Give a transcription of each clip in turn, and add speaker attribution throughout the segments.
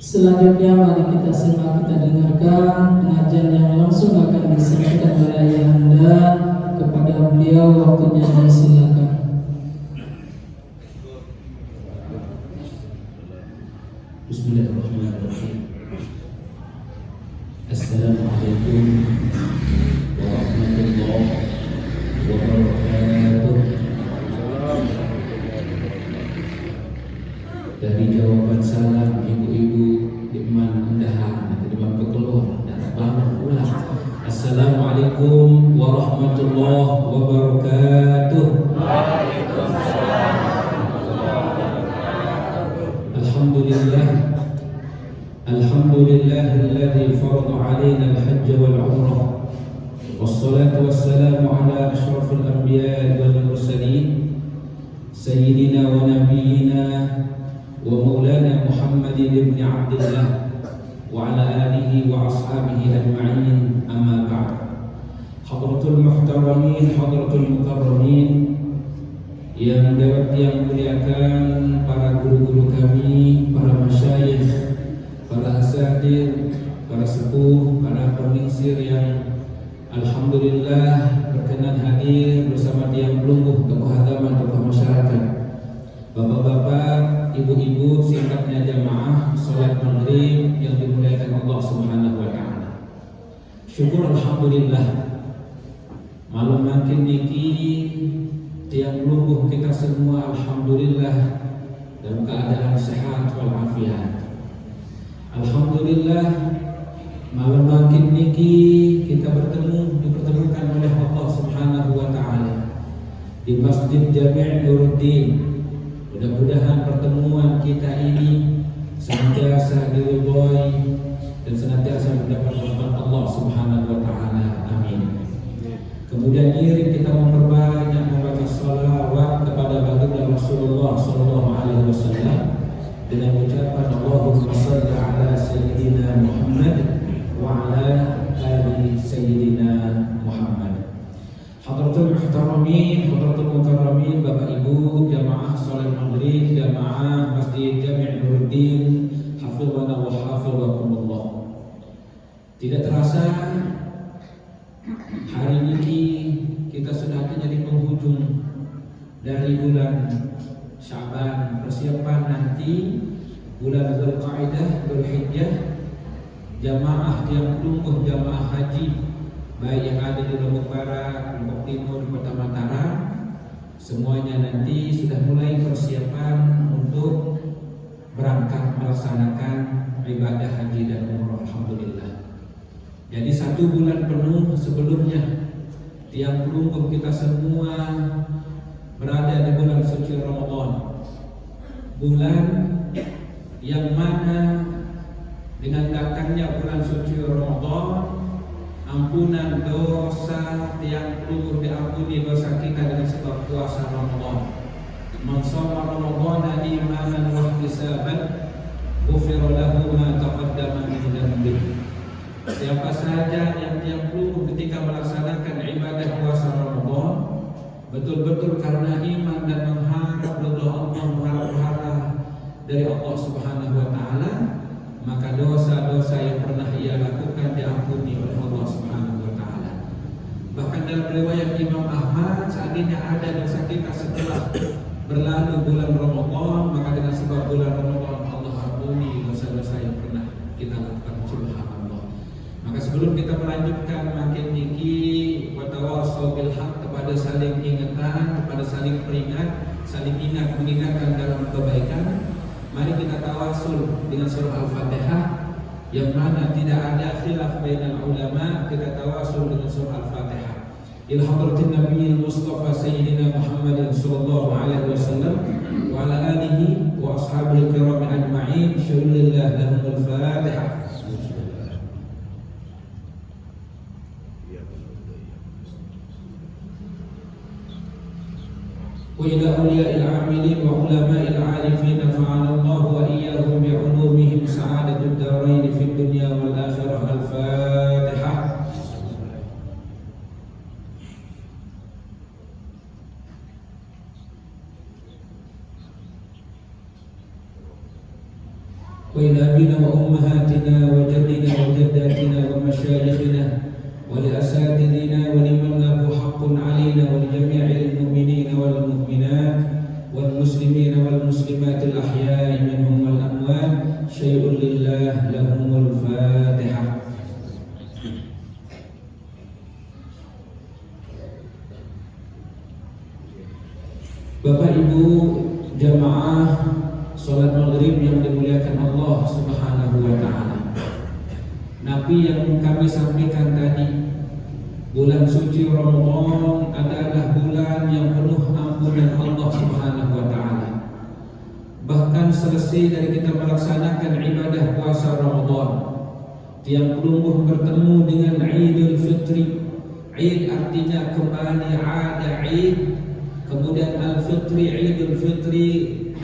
Speaker 1: Selanjutnya mari kita simak, kita dengarkan pengajian yang langsung akan disampaikan oleh Ayahanda. Kepada beliau waktunya disilakan.
Speaker 2: Bismillahirrahmanirrahim. Assalamualaikum warahmatullahi wabarakatuh. Dari jawaban salam ibu-ibu Iman Undahan atau Iman Pekeluar dan bangun ulang. Assalamualaikum warahmatullahi wabarakatuh.
Speaker 3: Waalaikumsalam.
Speaker 2: Alhamdulillah. Alhamdulillahilladzi farada 'alaina al-hajj wal 'umrah. Wassalatu wassalamu ala asyrafil anbiya'i wal mursalin sayyidina wa nabiyyina wa maulana Muhammadin ibn Abdillah wa ala alihi wa ashabihi ajma'in, amma ba'd. Hadratul muhtaramin, hadratul mukarramin, yang dapat yang muliakan para guru-guru kami, para masyayikh, para asatidz, para sepuh, para penginsir yang alhamdulillah berkenan hadir bersama tiang pelungguh keberagaman tokoh masyarakat, bapak-bapak, ibu-ibu, singkatnya jamaah salat maghrib yang dimuliakan Allah Subhanahu wa taala. Syukur alhamdulillah malam makin niki tiang pelungguh kita semua alhamdulillah dalam keadaan sehat walafiat. Alhamdulillah malam makin niki kita dipertemukan oleh Allah Subhanahu wa taala di Masjid Jami' Nuruddin. Mudah-mudahan pertemuan kita ini senantiasa diridhoi dan senantiasa mendapat rahmat Allah Subhanahu wa taala. Amin. Kemudian iring kita memperbanyak membaca salawat kepada baginda Rasulullah sallallahu alaihi wasallam dengan ucapan Allahumma shalli ala sayyidina Muhammad wa ala ali sayyidina Muhammad. Hadratul muhtaramin, hadratul mukarramin, Bapak Ibu, jamaah salat maghrib, jamaah Masjid Jami' Nuruddin, hafizana wa hafizakumullah. Tidak terasa hari ini kita sudah di penghujung dari bulan Sya'ban. Persiapan nanti bulan Dzulqa'dah, Dzulhijjah, jamaah yang pelungguh jamaah haji baik yang ada di Lombok Barat, Lombok Timur, Kota Mataram, semuanya nanti sudah mulai persiapan untuk berangkat melaksanakan ibadah haji dan umrah. Alhamdulillah. Jadi 1 bulan penuh sebelumnya tiang pelungguh kita semua berada di bulan suci Ramadan, bulan yang mana dengan datangnya bulan suci Ramadan ampunan dosa tiang pelungguh diampuni dosa kita dengan sebab puasa Ramadan. Man shoma Ramadhana imanan wa ihtisaban ghufira lahu ma taqaddama min dhanbihi. Siapa saja yang tiang pelungguh ketika melaksanakan ibadah puasa Ramadan betul-betul karena iman dan mengharap ridha Allah, mengharap dari Allah Subhanahu wa taala, maka dosa-dosa yang pernah ia lakukan diampuni oleh Allah Subhanahu wa taala. Bahkan dalam riwayat Imam Ahmad, seandainya ada dosa kita setelah berlalu bulan Ramadan, maka dengan sebab bulan Ramadan Allah ampuni dosa-dosa yang pernah kita lakukan. Subhanallah. Maka sebelum kita melanjutkan makin niki wa tawassaw bil haq, kepada saling ingatan, kepada saling peringat, saling ingat mengingatkan dalam kebaikan, mari kita tawasul dengan surah Al-Fatihah yang mana tidak ada khilaf bainal ulama. Kita tawasul dengan surah Al-Fatihah ila hadratin Nabi Mustafa Sayyidina Muhammadin sallallahu alaihi wasallam wa ala alihi wa ashabihi kiram ajma'in. Syukurillah lahumul Fatihah. وإلى أولياء العاملين وعلماء العارفين نفعنا الله وإياهم بعلومهم سعادة الدارين في الدنيا والآخرة. الفاتحة. وإلى أبينا وأمهاتنا وجدنا وجداتنا ومشايخنا ولأساتذتنا ولمن له حق علينا ولجميع المؤمنين والمؤمنات والمسلمين والمسلمات الأحياء منهم والأموات شيء لله لهم الفاتحة. Bapak Ibu jamaah sholat maghrib yang dimuliakan Allah Subhanahu wa ta'ala, Nabi yang kami sampaikan tadi, bulan suci Ramadan adalah bulan yang penuh ampunan Allah Subhanahu wa ta'ala. Bahkan selesai dari kita melaksanakan ibadah puasa Ramadan, tiang pelungguh bertemu dengan Idul Fitri. Id artinya kembali, ada Id. Kemudian Al-Fitri, Idul Fitri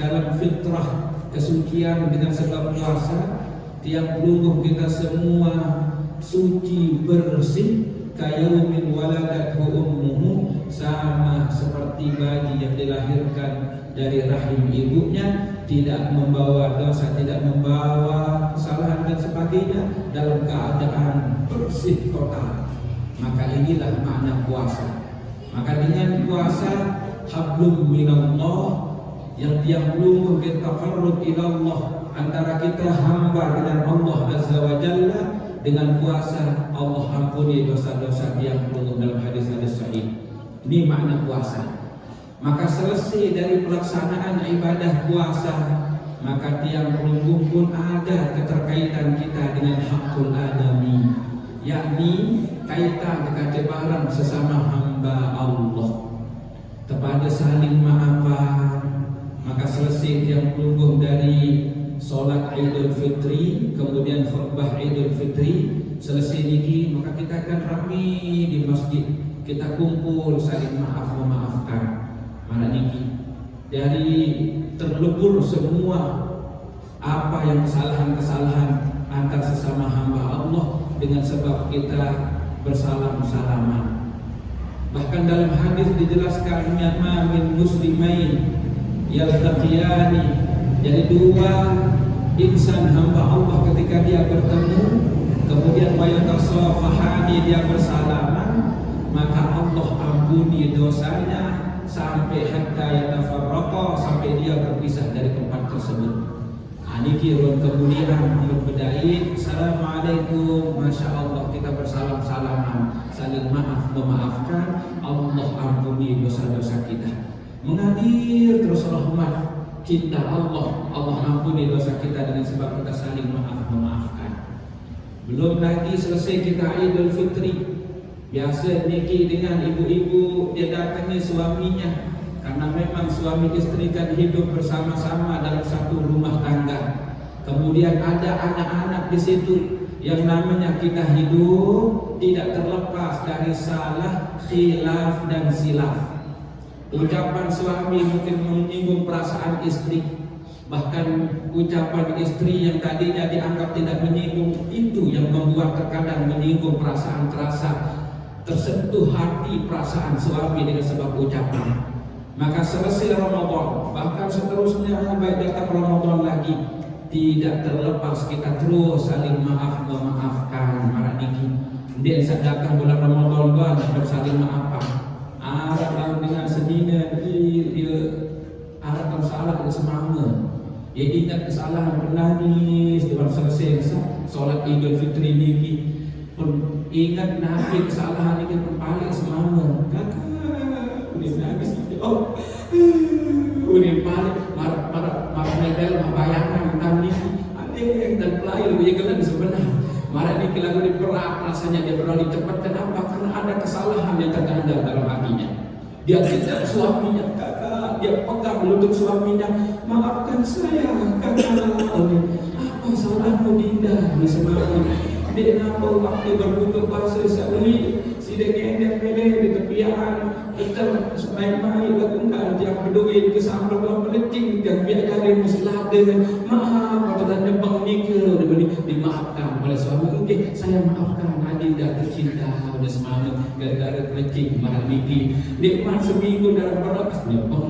Speaker 2: dalam fitrah kesucian dengan sebab puasa. Tiang pelungguh kita semua suci bersih, kayaumin waladathu ummuhu, sama seperti bayi yang dilahirkan dari rahim ibunya, tidak membawa dosa, tidak membawa kesalahan dan sebagainya, dalam keadaan bersih total. Maka inilah makna puasa. Maka dengan puasa hablum minallah, yang tiang pelungguh kita taqarrub ilallah, antara kita hamba dengan Allah Azza wa Jalla. Dengan puasa Allah ampuni dosa-dosa tiang pelungguh dalam hadis-hadis sahih. Ini makna puasa. Maka selesai dari pelaksanaan ibadah puasa, maka tiang pelungguh pun ada keterkaitan kita dengan hakul adami, yakni kaitan kekebalan sesama hamba Allah, kepada saling maafan. Maka selesai tiang pelungguh dari sholat Idul Fitri, kemudian khutbah Idul Fitri, selesai niki, maka kita akan ramai di masjid, kita kumpul saling maaf memaafkan. Mana niki dari terlebur semua apa yang kesalahan-kesalahan antar sesama hamba Allah dengan sebab kita bersalam-salaman. Bahkan dalam hadis dijelaskan, ma min muslimain yaltaqiyani, jadi dua insan hamba Allah ketika dia bertemu, kemudian wayatasafahani, dia bersalaman, maka Allah ampuni dosanya sampai hatta yatafarraqa, sampai dia berpisah dari tempat tersebut. Niki run kemudian Muhammad Bedai, assalamualaikum, masya Allah, kita bersalam-salaman, saling maaf memaafkan, Allah ampuni dosa-dosa kita. Mengalir terus rahmat cinta Allah, Allah ampuni dosa kita dengan sebab kita saling maaf memaafkan. Belum lagi selesai kita Idul Fitri, biasa niki dengan ibu-ibu dia datangi suaminya, karena memang suami istri kan hidup bersama-sama dalam satu rumah tangga. Kemudian ada anak-anak di situ, yang namanya kita hidup tidak terlepas dari salah, khilaf dan silaf. Ucapan suami mungkin menyinggung perasaan istri, bahkan ucapan istri yang tadinya dianggap tidak menyinggung, itu yang membuat terkadang menyinggung perasaan, terasa tersentuh hati perasaan suami dengan sebab ucapan. Maka selesai Ramadan, bahkan seterusnya baik datang Ramadan lagi, tidak terlepas kita terus saling maaf memaafkan. Marah niki, dia datang bulan Ramadan banyak saling maafkan. Arab dengan sedina dia Arab salah ke semama. Dia ingat kesalahan, menangis dengan selesai solat Idul Fitri niki, pun ingat Nabi kesalahan ini pun balik semama. Kakak udah nangis. Oh, udah balik marah medal bayangan tadi aneh dan pelayan lebih gelap sebenarnya. Marah ini lagu diperak, rasanya dia berlari cepat. Kenapa? Karena ada kesalahan yang terkandang dalam hatinya. Dia tidak suaminya, kakak, dia pegang lutut suaminya, maafkan saya, kakak. Apa salahmu Dinda? Disebabkan dia nampak waktu berbuka puasa sekali, si dengan di tepian kita main-main lagu enggak dia berduit ke sambil melencing dan biar dari muslah dengan maaf katanya bang nikah dimaafkan oleh suami. Oke, saya maafkan Adinda tercinta, udah semangat gara-gara melencing marah Niki. Nikmat seminggu dalam berapa dia bang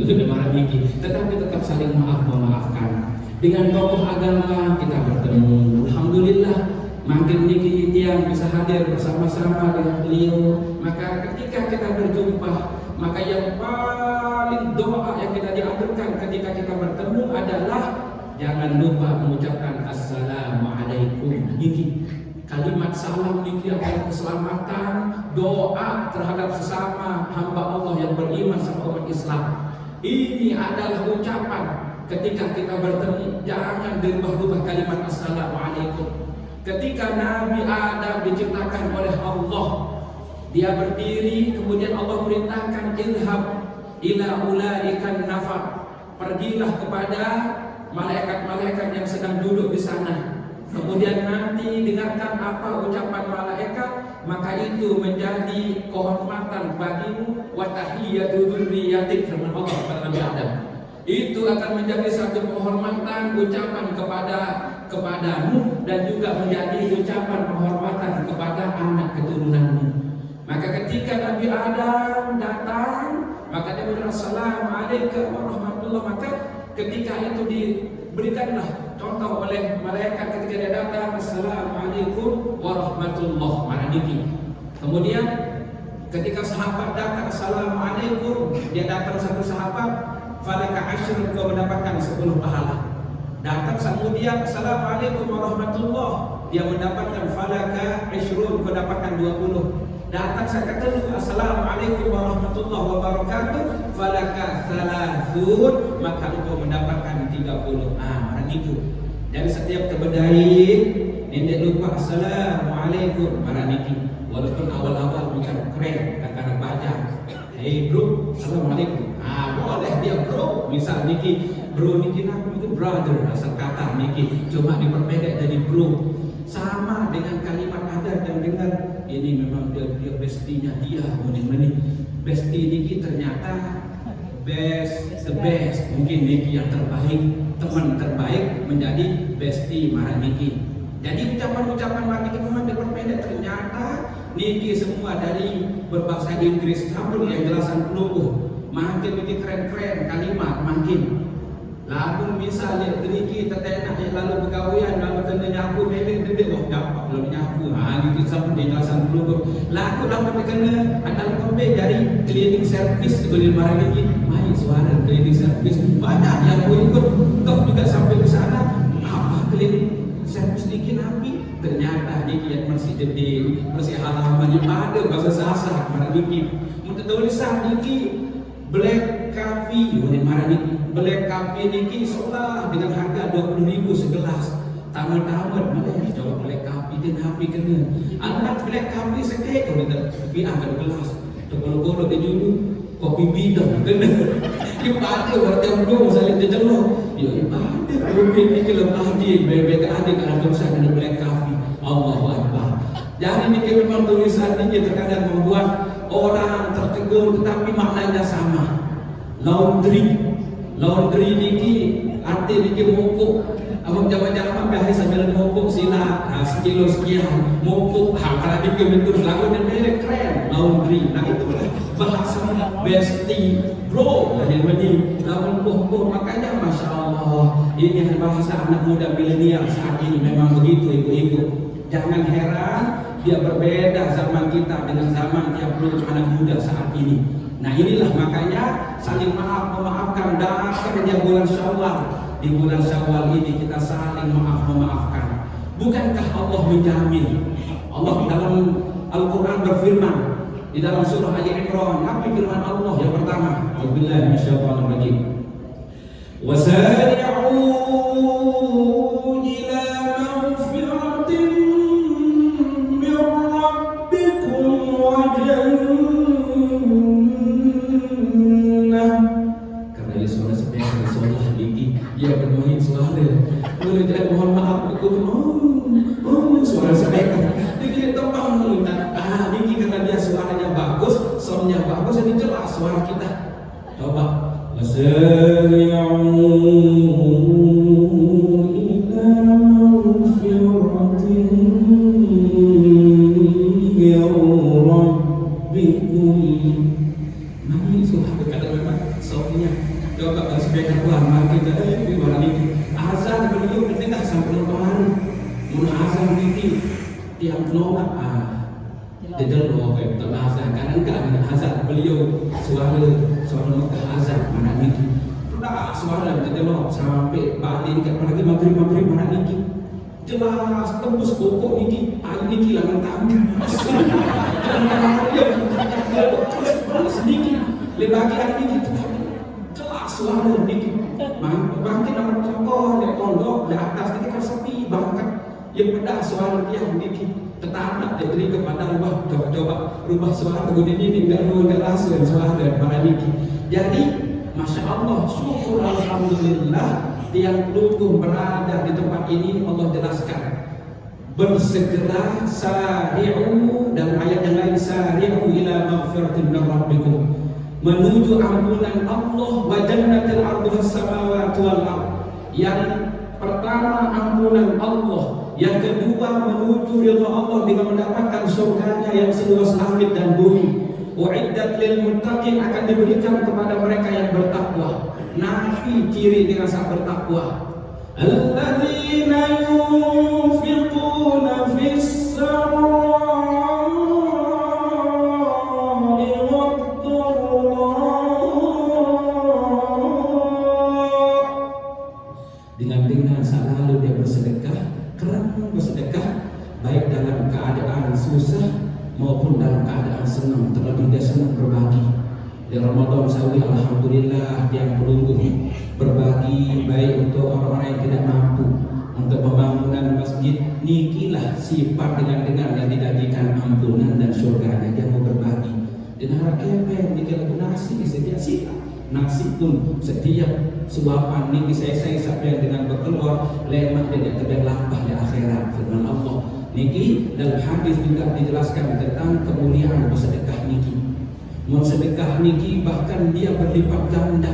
Speaker 2: udah marah Niki, tetapi tetap saling maaf memaafkan. Dengan tokoh agama kita bertemu. Alhamdulillah, makin niki yang bisa hadir bersama-sama dengan beliau. Maka ketika kita berjumpa, maka yang paling doa yang kita diaturkan ketika kita bertemu adalah jangan lupa mengucapkan assalamualaikum. Niki kalimat salam niki adalah keselamatan, doa terhadap sesama hamba Allah yang beriman sama umat Islam. Ini adalah ucapan ketika kita bertemu, jangan dirubah-rubah kalimat assalamualaikum. Ketika Nabi Adam diciptakan oleh Allah, dia berdiri, kemudian Allah perintahkan ilham ila ulaikan nafar, pergilah kepada malaikat-malaikat yang sedang duduk di sana. Kemudian nanti dengarkan apa ucapan malaikat, maka itu menjadi kehormatan bagimu. Wa tahiyatu dzurriyyatik, firman Allah kepada Nabi Adam. Itu akan menjadi satu penghormatan ucapan kepadamu dan juga menjadi ucapan penghormatan kepada anak keturunanmu. Maka ketika Nabi Adam datang, maka dia berkata assalamualaikum warahmatullahi. Maka ketika itu diberikanlah contoh oleh malaikat ketika dia datang, assalamualaikum warahmatullahi wabarakatuh. Kemudian ketika sahabat datang, assalamualaikum, dia datang satu sahabat, falaka asyrun, kau mendapatkan 10 pahala. Datang kemudian assalamualaikum warahmatullahi, dia mendapatkan falaka asyrun, kau dapatkan 20. Datang saya kata assalamualaikum warahmatullahi wabarakatuh, falaka thalathun, maka engkau mendapatkan 30. Mana itu. Dari setiap terbedai nenek lupa assalamualaikum mana niki. Walaupun awal-awal bukan keren, kadang-kadang baca, hey bro, assalamualaikum. Boleh dia bro, misal niki bro niki aku itu brother, asal kata niki cuma diperpendek jadi bro. Sama dengan kalimat adat dan dengar ini memang dia bestinya dia, meni besti niki ternyata the best, mungkin niki yang terbaik, teman terbaik menjadi besti marah niki. Jadi ucapan-ucapan marah niki memang diperpendek, ternyata niki semua dari berbahasa Inggris campur yang jelasan pelungguh. Makin niki keren-keren kalimat makin. Lalu misalnya niki tetenak lalu pegawaian lalu kena nyapu bebek wah dapat belum nyapu. Niki campur yang jelasan pelungguh. Lalu kena ada kombe dari cleaning service boleh marah niki. Mai suara cleaning service banyak yang ikut toh juga sampai ke sana. Apa cleaning service niki nabi? Ternyata niki yang masih jadi bersih halaman yang ada bahasa Sasak marah niki. Untuk tulisan niki black coffee, marah niki. Black coffee niki seolah dengan harga 20.000 segelas. Tamat-tamat mana coba black coffee dan happy kena. Anak black coffee sekek kalau tapi ada gelas. Kalau dia dulu kopi bidang kena. Dia pada waktu yang dulu saling dijelok. Ya ibadah kopi niki lebih di bebek ada kalau tulisan ada black coffee. Allahu Akbar. Jadi niki memang tulisan niki terkadang membuat orang tertegun tetapi maknanya sama. Laundry niki arti niki mukuk. Abang jaman-jaman biasa sambil mukuk sila sekilo sekian mukuk kalau niki bentuk lagu dan merek keren laundry. Nah itu bahasa besti bro jadi lawan mukuk. Makanya masya Allah ini bahasa anak muda milenial saat ini memang begitu ibu-ibu. Jangan heran dia berbeda zaman kita dengan zaman yang belum anak muda saat ini. Nah inilah makanya saling memaafkan dan akhirnya bulan Syawal. Di bulan Syawal ini kita saling memaafkan. Bukankah Allah menjamin? Allah dalam Al-Quran berfirman di dalam surah Ali Imran. Apa firman Allah yang pertama? A'udzubillahi minasyaitonirrajim. Wasari'u ila maghfiratin min rabbikum wa jannah. Karena dia suara sepeda, suara tinggi, dia bermain suara. Boleh jadi mohon maaf aku suara sepeda. Dia topang tinggi karena dia suaranya bagus, soundnya bagus, jadi jelas suara kita. Coba wasari'u ila maghfiratin min rabbikum. Nah ini suara kadang memang soundnya. Coba kalau sepeda keluar makin di mana ini azan tiang nolak dia terlalu betul azan kadang-kadang azan beliau suara Mekah azan mana niki dah suara dia terlalu sampai balik apalagi maghrib mana niki jelas tembus pokok niki air niki langan tamu sedikit lebih lagi hari niki jelas suara niki bangkit nama contoh di pondok di atas niki kan sepi bangkat yang pedas suara dia niki tetap diberi kepada Allah coba rubah suara kemudian ini enggak rasa suara para niki. Jadi masya Allah syukur alhamdulillah tiang pelukung berada di tempat ini. Allah jelaskan bersegera sari'u dan ayat yang lain sari'u ila maghfiratin min rabbikum menuju ampunan Allah wa jannatil arduhas samawati wal ardh. Yang pertama ampunan Allah, yang kedua menuju ridha Allah dengan mendapatkan surganya yang seluas langit dan bumi. Uiddat lil muttaqin akan diberikan kepada mereka yang bertakwa. Nafi ciri dengan sang bertakwa. Alladzina yunfiquna fis sarra'i wad-dharra. Dengan selalu dia bersedekah, kerana bersedekah baik dalam keadaan susah maupun dalam keadaan senang. Terlebih dia senang berbagi. Di Ramadan sawi alhamdulillah yang pelunggung berbagi baik untuk orang-orang yang tidak mampu, untuk pembangunan masjid. Nikilah sifat dengan yang dijanjikan ampunan dan surga. Dia mau berbagi. Dan harap kepeng nikilah nasi setiap siap. Nasi pun setiap suapan niki saya sampai dengan berkeluar lemak dan tidak lapar di akhirat. Firman Allah niki dalam hadis juga dijelaskan tentang kemuliaan bersedekah niki. Bersedekah niki bahkan dia berlipat ganda.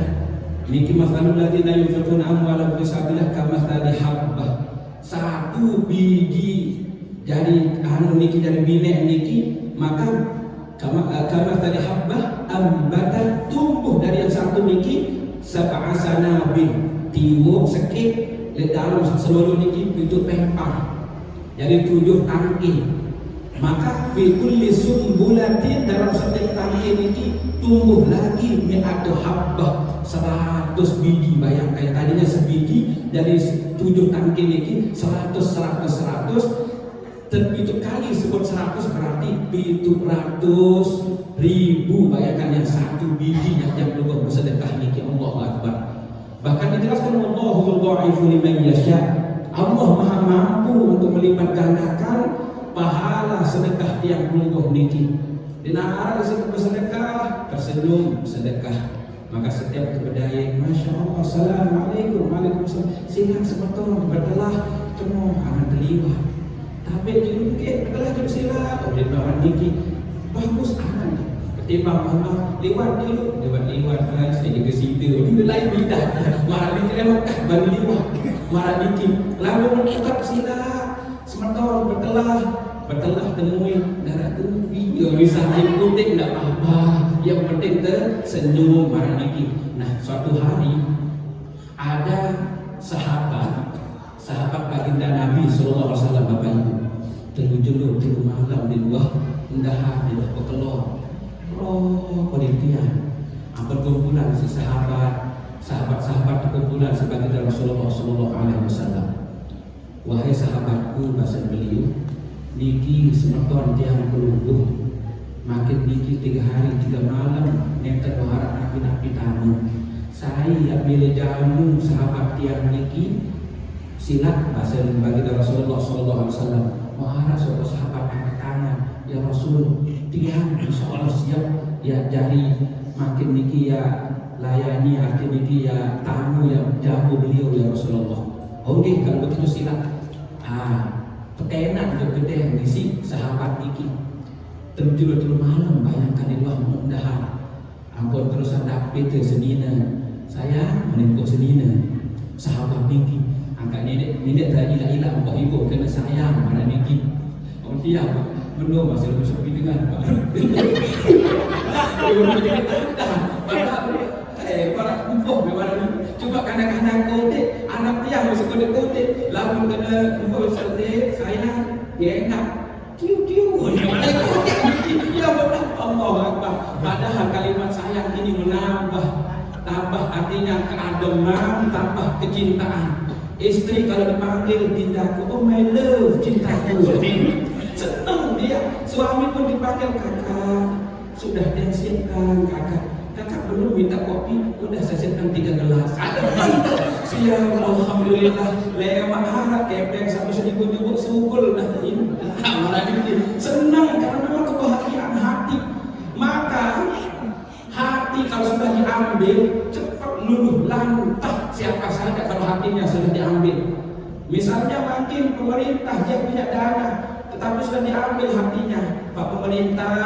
Speaker 2: Niki masalul ladzina yunfiquna amwalahum fi sabilillah kamathali habbah. Satu biji jadi niki dari binek niki maka kamathali habbah ambatan tumbuh dari yang satu niki sab'a sanabil tiwuk sekit di dalam seluruh niki itu pempang. Jadi 7 tangki. Maka fi kulli sumbulatin dalam setiap tangki niki tumbuh lagi mi'atu habbah 100 biji. Bayangkan tadinya sebiji dari 7 tangki niki 100 itu kali sebut 100 berarti 700.000. Bayangkan yang satu biji yang belum bersedekah niki. Allahu Akbar. Bahkan dijelaskan Allahu yudha'ifu liman yasha. Allah Maha mampu untuk melipat gandakan pahala sedekah yang pelungguh niki. Di nahara disitu bersedekah, tersenyum sedekah. Maka setiap kebedaya, masya Allah, assalamualaikum, waalaikumsalam. Silakan sebetul bertelah, cuma akan terliwat. Tapi dulu bertelah jam silat. Oh dia bawa niki, bagus aman. Ketimbang Allah lewat saya juga situ. Itu lain bidah. Marah niki lewat baru lewat. Marah niki lalu menetap sila sementara bertelah temui darah tubi. Bisa ikutin tidak apa-apa. Yang penting tersenyum marah niki. Nah suatu hari ada sahabat baginda Nabi Sallallahu Alaihi Wasallam bapak ibu terjulur di malam di luar indah di luar pekelor. Penelitian perkumpulan sahabat perkumpulan sebagai Rasulullah Sallallahu Alaihi Wasallam. Wahai sahabatku, bahasa beliau, niki semeton tiang pelungguh, makin niki 3 hari 3 malam nenter berharap nabi tamu. Saya pilih jamu sahabat tiang niki silat bahasa bagi Rasulullah Sallallahu Alaihi Wasallam. Wahai sahabat angkat tangan, ya Rasul, tiang insya Allah siap ya jadi makin niki ya layani arti niki ya tamu yang jamu beliau ya Rasulullah. Oke kalau begitu silakan. Pekenan gede ngisi sahabat niki. Terjulur malam bayangkan di luar mudahan. Ampun terus ada PT senina. Saya menengok senina. Sahabat niki. Angkat nenek tadi ilah engkau ibu kena sayang pada niki. Oh dia menurut masih lebih sepi dengan para kumpul coba kadang-kadang kote anak tiang masih kote lalu kena kumpul sate saya enak tiu. Ya benar, Allah Akbar. Padahal kalimat sayang ini tambah artinya keademan, tambah kecintaan. Istri kalau dipanggil tindaku, oh my love, cintaku, senang dia. Suami pun dipanggil kakak, sudah dia siapkan kakak belum minta kopi, udah saya siapkan 3 gelas. Siap, alhamdulillah. Lewat harap kepeng sampai sedikit sukul dah ini. Malah ini senang karena memang kebahagiaan hati. Maka hati kalau sudah diambil cepat luluh lantah siapa saja kalau hatinya sudah diambil. Misalnya mungkin pemerintah dia punya dana tetapi sudah diambil hatinya. Pak pemerintah,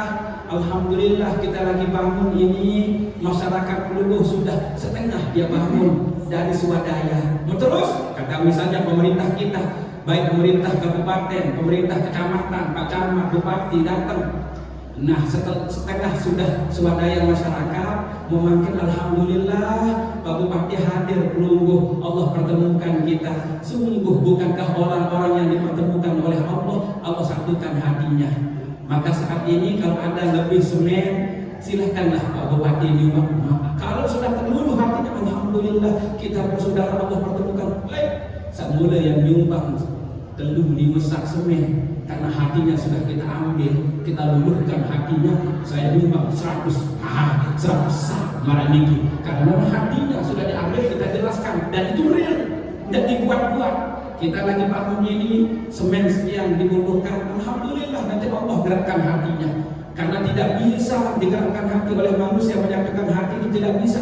Speaker 2: alhamdulillah kita lagi bangun ini, masyarakat Luluh sudah setengah dia bangun dari swadaya. Terus kata misalnya pemerintah kita, baik pemerintah kabupaten, pemerintah kecamatan, Pak Camat, Bupati datang. Nah setengah sudah swadaya masyarakat memanggil alhamdulillah Pak Bupati hadir Luluh, Allah pertemukan kita. Sungguh bukankah orang-orang yang dipertemukan oleh Allah satukan hatinya. Maka saat ini kalau ada lebih semen silahkanlah Pak Bupati nyumbang. Kalau sudah terluluh hatinya alhamdulillah kita bersaudara Allah pertemukan. Baik, semula yang nyumbang teluh 5 sak semen karena hatinya sudah kita ambil, kita luluhkan hatinya. Saya nyumbang 100 sak maraniki karena memang hatinya sudah diambil, kita jelaskan dan itu real, tidak dibuat-buat. Kita lagi bangun ini semen sekian dibutuhkan, alhamdulillah nanti Allah gerakkan hatinya. Karena tidak bisa digerakkan hati oleh manusia, menyampaikan hati itu tidak bisa.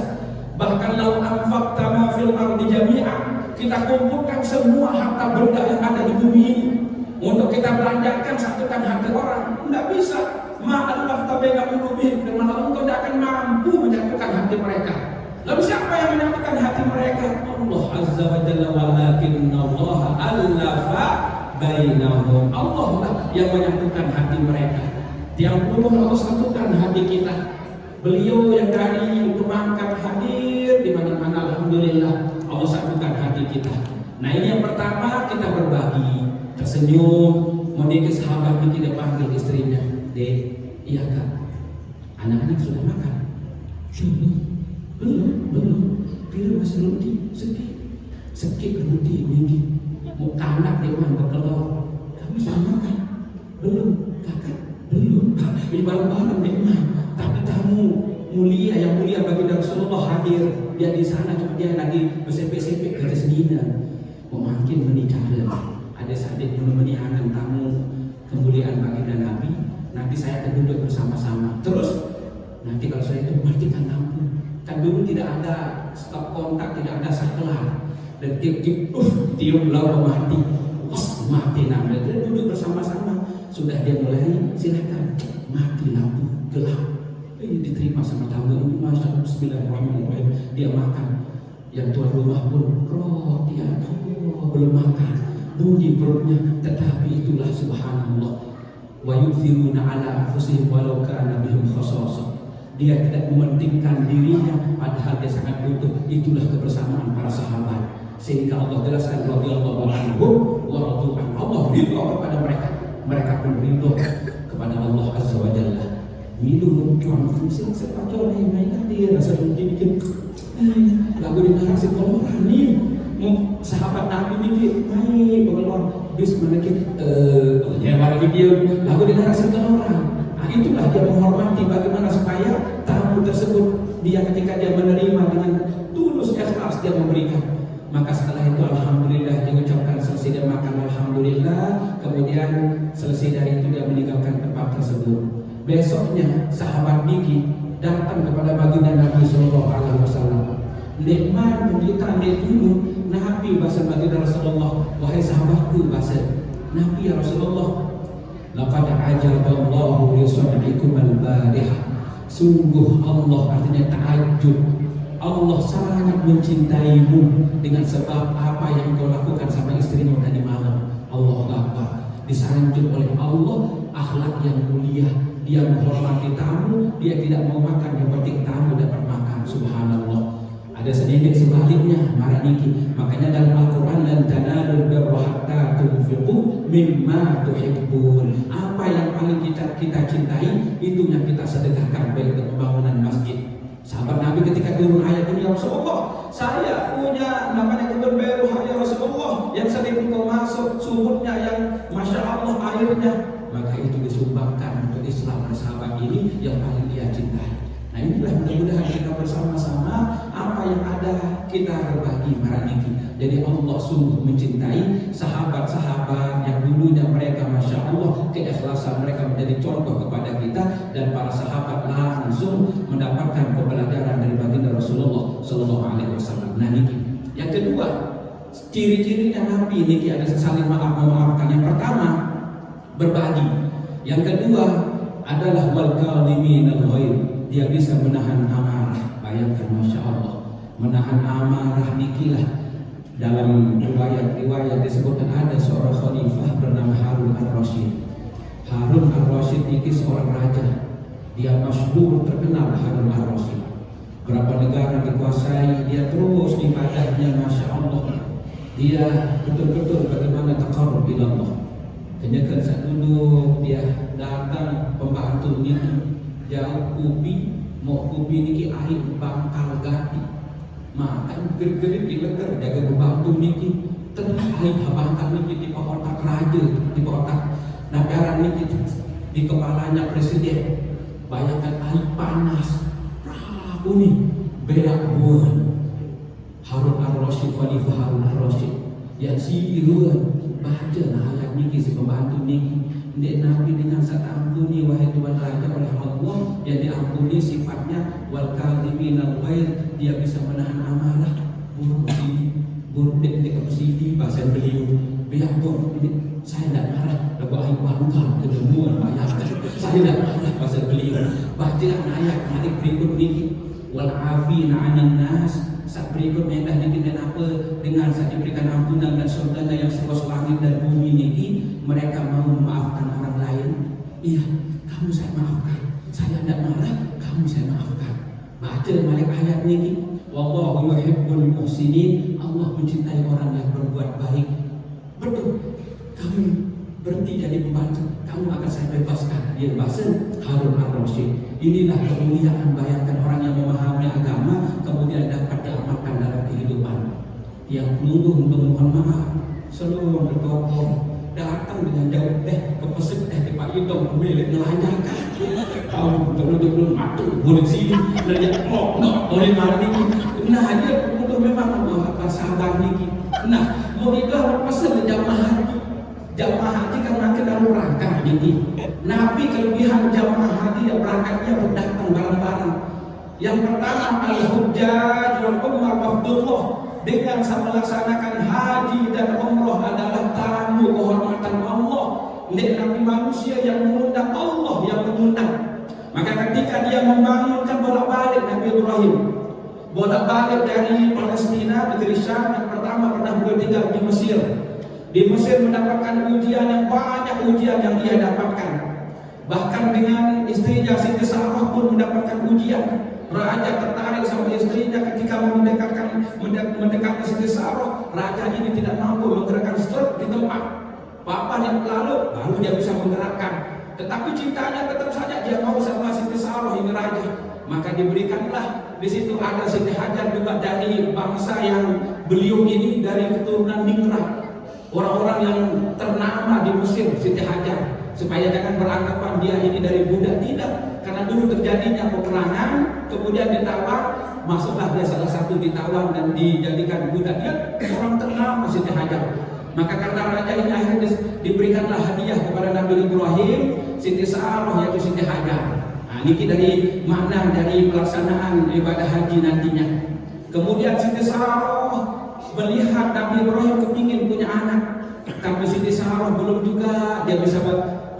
Speaker 2: Bahkan lau anfaqta ma fil ardi jami'an, kita kumpulkan semua harta benda yang ada di bumi ini untuk kita belanjakan satukan hati orang, tidak bisa. Ma'allafta baina qulubihim, firman Allah, engkau tidak akan mampu menyatukan hati mereka. Lalu siapa yang menyatukan hati mereka? Allah Azza wa Jalla, walakinna Allah allafa bainahum. Allah lah yang menyatukan hati mereka. Tiang puluh Allah satukan hati kita. Beliau yang dari Pemangkat hadir di mana-mana, alhamdulillah Allah satukan hati kita. Nah ini yang pertama, kita berbagi, tersenyum. Mau ke sahabat ini tidak panggil istrinya, Dek, iya kan? Anak-anak sudah makan? Belum. Pilih masih roti, sekit roti ini. Mau kanak dewan berkelor. Kamu sudah makan? Belum, kakak. Belum. Ini malam-malam dewan. Tapi tamu mulia, yang mulia bagi Rasulullah hadir. Dia di sana, cuma dia lagi bersepek-sepek ke sendiri. Memakin menikah. Ada sadik menemani anak tamu kemuliaan baginda Nabi. Nanti saya akan duduk bersama-sama. Terus nanti kalau saya itu matikan lampu. Kan dulu tidak ada stop kontak, tidak ada saklar. Dan tiup lalu mati namanya. Dia duduk bersama-sama. Sudah dia mulai, silakan mati lampu gelap. Ini diterima sama tamu ini, masya Allah, bismillahirrahmanirrahim. Dia makan. Yang tuan rumah pun roti, belum makan, bunyi perutnya. Tetapi itulah subhanallah. Wa yufiruna ala anfusihim walau kana bihim khasasah. Dia tidak mementingkan dirinya padahal dia sangat butuh. Itulah kebersamaan para sahabat. Sehingga Allah jelaskan radhiyallahu anhum wa radu an. Allah ridha kepada mereka. Mereka pun ridha kepada Allah Azza wa Jalla. Minum tuan fungsi sepatu ini mainan dia rasa bikin lagu di narasi keluar nih. Sahabat Nabi ini main pengeluar bis menaiki lagi dia lagu di narasi keluar. Itulah dia menghormati bagaimana supaya tamu tersebut dia ketika dia menerima dengan tulus ikhlas dia memberikan. Maka setelah itu alhamdulillah dia ucapkan selesai dia makan alhamdulillah, kemudian selesai dari itu dia meninggalkan tempat tersebut. Besoknya sahabat Niki datang kepada baginda Nabi Sallallahu Alaihi Wasallam. Nikmat penderitaan dia dulu Nabi bahasa baginda Rasulullah, wahai sahabatku bahasa Nabi ya Rasulullah. Laqad ajaballahu li sun'ikum al-barihah. Sungguh Allah artinya ta'ajub. Allah sangat mencintaimu dengan sebab apa yang kau lakukan sama istrimu tadi malam. Allahu Akbar. Disanjung oleh Allah akhlak yang mulia. Dia menghormati tamu, dia tidak mau makan, yang penting tamu dapat makan. Subhanallah. Ada sedikit sebaliknya marah niki. Makanya dalam Al-Quran lan tanalul birra hatta tunfiqu mimma tuhibbun. Apa yang paling kita cintai itu yang kita sedekahkan, baik untuk pembangunan masjid. Sahabat Nabi ketika turun ayat ini, ya Rasulullah, saya punya namanya kebun beruh ya Rasulullah, yang sering engkau masuk sumurnya yang masya Allah airnya, maka itu disumbangkan untuk Islam. Sahabat ini yang paling dia cintai. Nah inilah mudah-mudahan kita bersama-sama apa yang ada kita berbagi maraniki. Jadi Allah sungguh mencintai sahabat-sahabat yang dulunya mereka masya Allah keikhlasan mereka menjadi contoh kepada kita, dan para sahabat langsung mendapatkan pembelajaran dari baginda Rasulullah Sallallahu Alaihi Wasallam. Nah niki. Yang kedua, ciri-cirinya Nabi niki ada saling memaafkan. Yang pertama berbagi. Yang kedua adalah wal kadhiminal ghaidh. Dia bisa menahan amarah. Bayangkan masya Allah, menahan amarah nikilah. Dalam riwayat disebutkan ada seorang khalifah bernama Harun Ar-Rasyid. Harun Ar-Rasyid niki seorang raja. Dia masyhur terkenal Harun Ar-Rasyid. Berapa negara dikuasai, dia terus ibadahnya masya Allah. Dia betul-betul bagaimana taqarrub ila Allah. Kenyakan saat dulu dia datang pembantu niki jauh kubi, mau kubi niki air bangkal gati, makan gerik-gerik di leker jaga pembantu niki tenang air bangkal niki di otak raja, di otak negara niki di kepalanya presiden. Bayangkan air panas, prabu nih beda buah. Harun Ar-Rasyid, Khalifah Harun Ar-Rasyid yang siruan baca nah ayat niki si pembantu niki. Dia Nabi dengan ampuni wahai Tuhan Raja oleh Allah, yang diampuni sifatnya wal kadhiminal ghaidh, dia bisa menahan amarah. Buruk sidi bahasa beliau biar saya tidak marah lagu ayat bangkal kedemuan bayangkan saya tidak marah bahasa beliau. Bacaan ayat hari berikut ini wal afina 'anil nas. Saat berikut medah niki dan apa dengan saat diberikan ampunan dan surganya yang seluas langit dan bumi niki, mereka mau memaafkan orang lain. Iya, kamu saya maafkan. Saya tidak marah, kamu saya maafkan. Baca balik ayat niki. Wallahu yuhibbul muhsinin. Allah mencintai orang yang berbuat baik. Betul. Kamu berhenti jadi pembantu, kamu akan saya bebaskan. Dia bahasa Harun Ar-Rasyid. Inilah kemuliaan, bayangkan orang yang memahami agama kemudian dapat diamalkan dalam kehidupan. Yang menunggu untuk mohon maaf, seluruh bertokoh datang dengan jauh teh ke pesek teh di Pak Yudong pemilik ngelanjakan. Kamu betul-betul mati boleh sini dan boleh mati. Nah dia untuk memang apa sahabat niki. Nah mau itu pesan jamaah haji. Jamaah haji karena dalam rangka niki. Nabi kelebihan jamaah haji yang berangkatnya berdatang bareng-bareng. Yang pertama al-hujjaj wal umrah wafdullah, dengan melaksanakan haji dan umrah adalah tamu kehormatan Allah. Nabi manusia yang mengundang, Allah yang mengundang. Maka ketika dia membangunkan bolak-balik Nabi Ibrahim, bolak-balik dari Palestina negeri Syam, yang pertama pernah beliau tinggal di Mesir. Di Mesir mendapatkan ujian yang banyak, ujian yang dia dapatkan. Bahkan dengan istrinya Siti Sarah pun mendapatkan ujian. Raja tertarik sama istrinya ketika mendekati Siti Sarah. Raja ini tidak mampu menggerakkan struk di tempat. Bapaknya lalu dia bisa menggerakkan. Tetapi cintanya tetap saja dia mau sama Siti Sarah ini raja. Maka diberikanlah di situ ada Siti Hajar juga dari bangsa yang beliau ini dari keturunan Nimrah. Orang-orang yang ternama di Mesir, Siti Hajar, supaya jangan beranggapan dia ini dari budak, tidak. Karena dulu terjadinya peperangan, kemudian ditawan, masuklah dia salah satu ditawan dan dijadikan budak. Dia orang ternama Siti Hajar. Maka karena raja ini akhirnya diberikanlah hadiah kepada Nabi Ibrahim, Siti Sarah yaitu Siti Hajar. Nah, ini dari makna dari pelaksanaan ibadah haji nantinya. Kemudian Siti Sarah melihat Nabi Ibrahim kepingin punya anak, tapi Siti Sarah belum juga dia bisa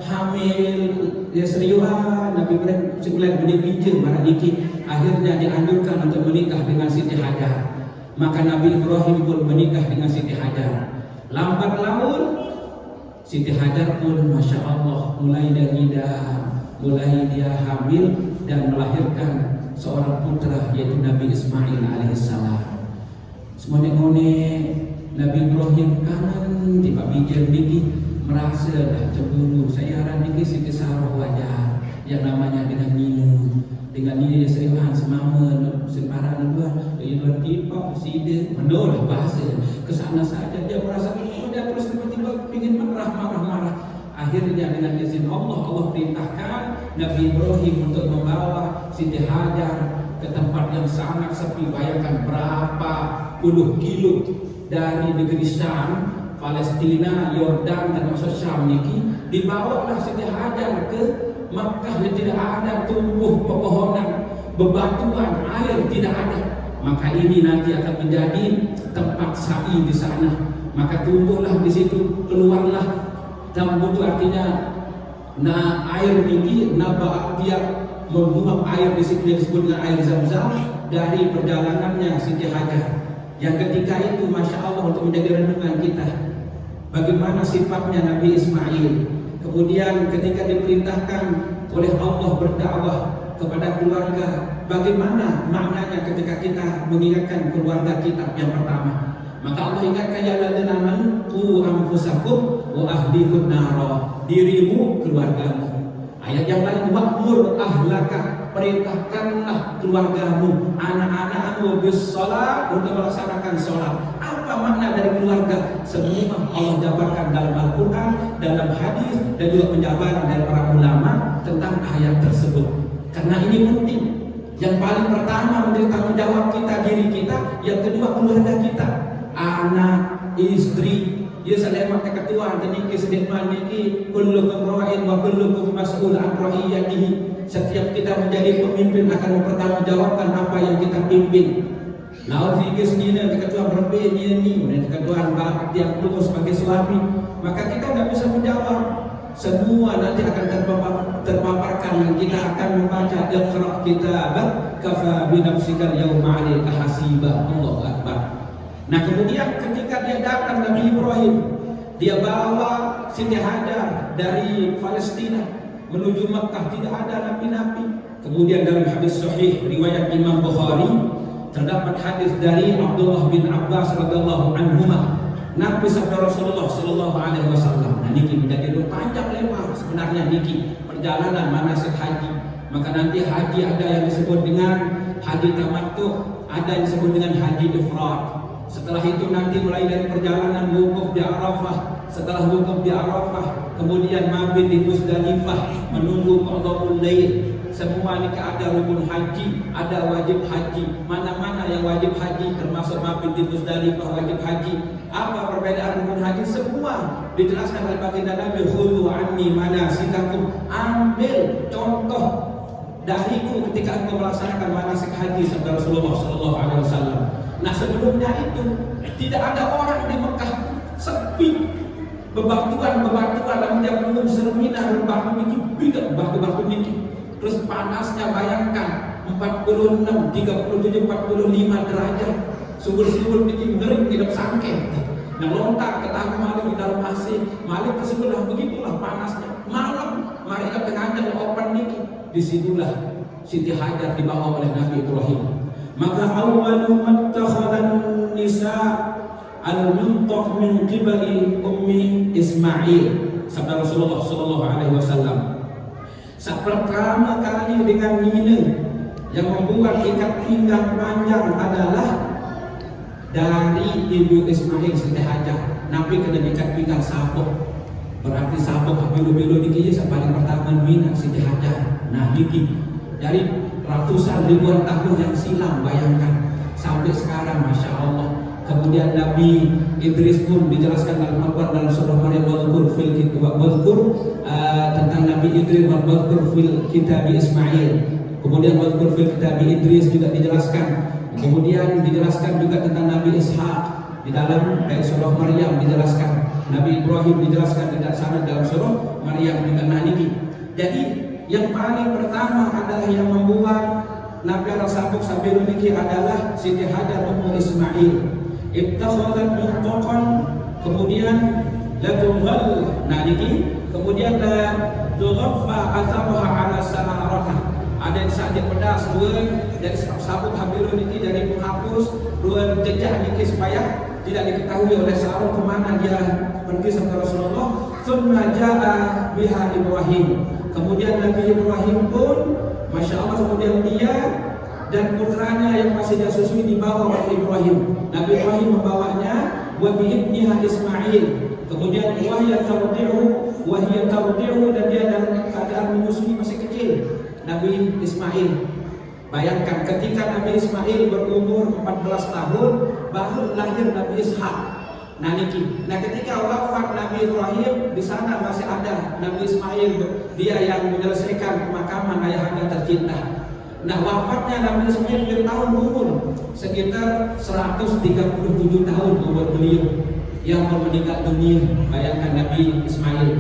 Speaker 2: hamil, dia seriusan. Nabi Ibrahim sebulan benih marah niki, akhirnya dianjurkan untuk menikah dengan Siti Hajar. Maka Nabi Ibrahim pun menikah dengan Siti Hajar. Lambat laun Siti Hajar pun masya Allah mulai dia hamil dan melahirkan seorang putra yaitu Nabi Ismail alaihissalam. Semuanya ngone Nabi Ibrahim kangen di pabijan niki merasa dah cemburu. Saya harap niki si kisah wajar yang namanya dengan Nini seriuhan semama separan dua luar tipa sida menol bahasa kesana saja dia merasa dia terus tiba-tiba ingin marah. Akhirnya dengan izin Allah perintahkan Nabi Ibrahim untuk membawa Siti Hajar ke tempat yang sangat sepi. Bayangkan berapa puluh kilo dari negeri Syam, Palestina, Yordan dan masuk Syam niki, dibawalah Siti Hajar ke Makkah yang tidak ada tumbuh pepohonan, bebatuan, air tidak ada. Maka ini nanti akan menjadi tempat sa'i di sana. Maka tumbuhlah di situ, keluarlah tambutu, artinya air tinggi, dia membuang air di situ yang disebut dengan air Zam-Zam dari perjalanannya Siti Hajar. Yang ketika itu Masya Allah untuk menjadi renungan kita bagaimana sifatnya Nabi Ismail. Kemudian ketika diperintahkan oleh Allah berdakwah kepada keluarga, bagaimana maknanya ketika kita mengingatkan keluarga kita yang pertama. Maka Allah ingatkan ya ladzina amanu qu anfusakum wa ahlikum nara, dirimu, keluargamu. Ayat yang lain wa'mur ahlaka, perintahkanlah keluargamu, anak-anakmu bis shalah, untuk melaksanakan sholat. Apa makna dari keluarga? Semua Allah jabarkan dalam Al-Quran, dalam hadis, dan juga penjabaran dari para ulama tentang ayat tersebut. Karena ini penting. Yang paling pertama menjadi tanggung jawab kita, diri kita. Yang kedua keluarga kita, anak, istri. Ya saya pakai ketua niki sedekah niki kullukum ra'in wa kullukum mas'ul an ra'iyatihi. Setiap kita menjadi pemimpin akan mempertanggungjawabkan apa yang kita pimpin. Nah, fikir sendiri ketua berbeda ini dan ketua bapak yang perlu sebagai suami, maka kita tidak bisa menjawab. Semua nanti akan terpaparkan dan kita akan membaca iqra kitabak kafa bi nafsika al-yawma 'alaika hasiba. Allahu akbar. Nah kemudian ketika dia datang Nabi Ibrahim, dia bawa Siti Hajar dari Palestina menuju Makkah, tidak ada nabi-nabi. Kemudian dalam hadis sahih riwayat Imam Bukhari terdapat hadis dari Abdullah bin Abbas radhiyallahu anhuma, Nabi sabda Rasulullah sallallahu alaihi wasallam. Nah niki menjadi panjang lebar sebenarnya niki perjalanan manasik haji. Maka nanti haji ada yang disebut dengan haji tamattu, ada yang disebut dengan haji ifrad. Setelah itu nanti mulai dari perjalanan wukuf di Arafah. Setelah wukuf di Arafah, kemudian mabit di Muzdalifah, menunggu qada'ul lail. Semua ini ada rukun haji, ada wajib haji. Mana-mana yang wajib haji, termasuk mabit di Muzdalifah wajib haji. Apa perbedaan rukun haji? Semua dijelaskan oleh baginda Nabi, khudhu anni manasikakum. Ambil contoh dariku ketika engkau melaksanakan manasik haji, sabda Rasulullah sallallahu alaihi wasallam. Nah sebelumnya itu tidak ada orang di Mekah, sepi, bebatuan, dan dia belum sermina batu niki, bidang batu niki. Terus panasnya bayangkan 46, 37, 45 derajat. Subur-subur niki ngering tidak sangke. Nah lontar ketahu malu di dalam AC, malu tersebut begitulah panasnya. Malam mereka tengah open niki, disitulah Siti Hajar dibawa oleh Nabi Ibrahim. Maka awwalu mattakhadhan nisa al-muntaq min qibali ummi Ismail, sabda Rasulullah sallallahu alaihi wasallam. Pertama kali dengan Nina yang membuat ikat pinggang panjang adalah dari ibu Ismail, Siti Hajar. Nabi kena ikat pinggang sabuk. Berarti sabuk biru-biru niki yang paling pertama Nina Siti Hajar. Nah niki dari ratusan ribuan tahun yang silam, bayangkan sampai sekarang, masya Allah. Kemudian Nabi Idris pun dijelaskan dalam Al-Quran dalam surah Maryam, wadhkur tentang Nabi Idris, wadhkur fil kitab Ismail. Kemudian wadhkur fil kitab Idris juga dijelaskan. Kemudian dijelaskan juga tentang Nabi Ishaq di dalam surah Maryam dijelaskan. Nabi Ibrahim dijelaskan tidak sana dalam surah Maryam juga. Nah niki. Jadi yang paling pertama adalah yang membuat Nabi al-Sabuk sambil niki adalah Siti Hajar ummu Ismail. Ibtakhadhat muntaqan, kemudian la tughal, nah niki, kemudian la tughaffa athabaha ala sanaraka. Ada yang saja pedas ruan dari sabuk hampir niki dari penghapus ruan jejak niki supaya tidak diketahui oleh seorang kemana dia pergi sama Rasulullah. Thumma jaa biha Ibrahim. Kemudian Nabi Ibrahim pun, masya Allah, kemudian dia dan putranya yang masih dia susui dibawa oleh Ibrahim. Nabi Ibrahim membawanya, wa bi ibniha Ismail. Kemudian wahya tardi'u dan dia dalam keadaan menyusui masih kecil. Nabi Ismail. Bayangkan ketika Nabi Ismail berumur 14 tahun baru lahir Nabi Ishak. Nah ketika wafat Nabi Ibrahim, di sana masih ada Nabi Ismail, dia yang menyelesaikan pemakaman ayahanda tercinta. Nah wafatnya Nabi Ismail di tahun umur sekitar 137 tahun umur beliau yang meninggal dunia. Bayangkan Nabi Ismail.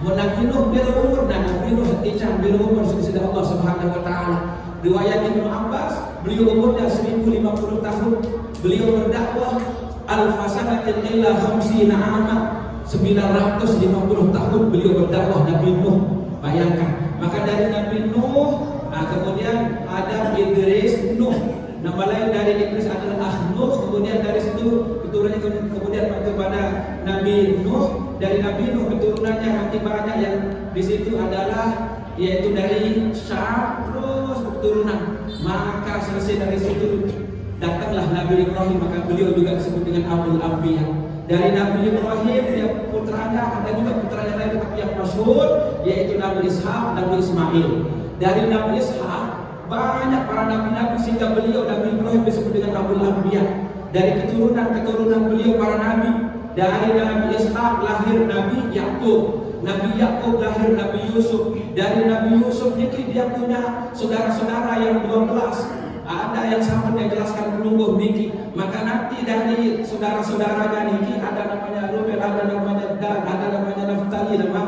Speaker 2: Nabi Nuh berumur dan Nabi Nuh sekitar berumur sekitar Allah Subhanahu Wa Taala. Riwayat Ibnu Abbas, beliau umurnya 1050 tahun. Beliau berdakwah al-fasanatin illa khamsina amat, 950 tahun beliau berdakwah Nabi Nuh. Bayangkan. Maka dari Nabi Nuh, kemudian ada Idris, Nuh. Nama lain dari Idris adalah Nuh. Kemudian dari situ keturunannya kemudian kepada Nabi Nuh. Dari Nabi Nuh keturunannya nanti banyak yang di situ adalah yaitu dari Syam terus keturunan. Maka selesai dari situ datanglah Nabi Ibrahim, maka beliau juga disebut dengan Abul Anbiya. Dari Nabi Ibrahim dia putranya, ada juga putranya lain tetapi yang masyhur yaitu Nabi Ishak, Nabi Ismail. Dari Nabi Ishak banyak para nabi-nabi sehingga beliau Nabi Ibrahim disebut dengan Abul Anbiya. Dari keturunan beliau para nabi. Dari Nabi Ishak lahir Nabi Yakub. Nabi Yakub lahir Nabi Yusuf. Dari Nabi Yusuf dia punya saudara-saudara yang 12. Ada yang sama dia jelaskan pelungguh niki. Maka nanti dari saudara-saudaranya niki ada namanya Ruben, ada namanya Dan, ada namanya Naftali, nama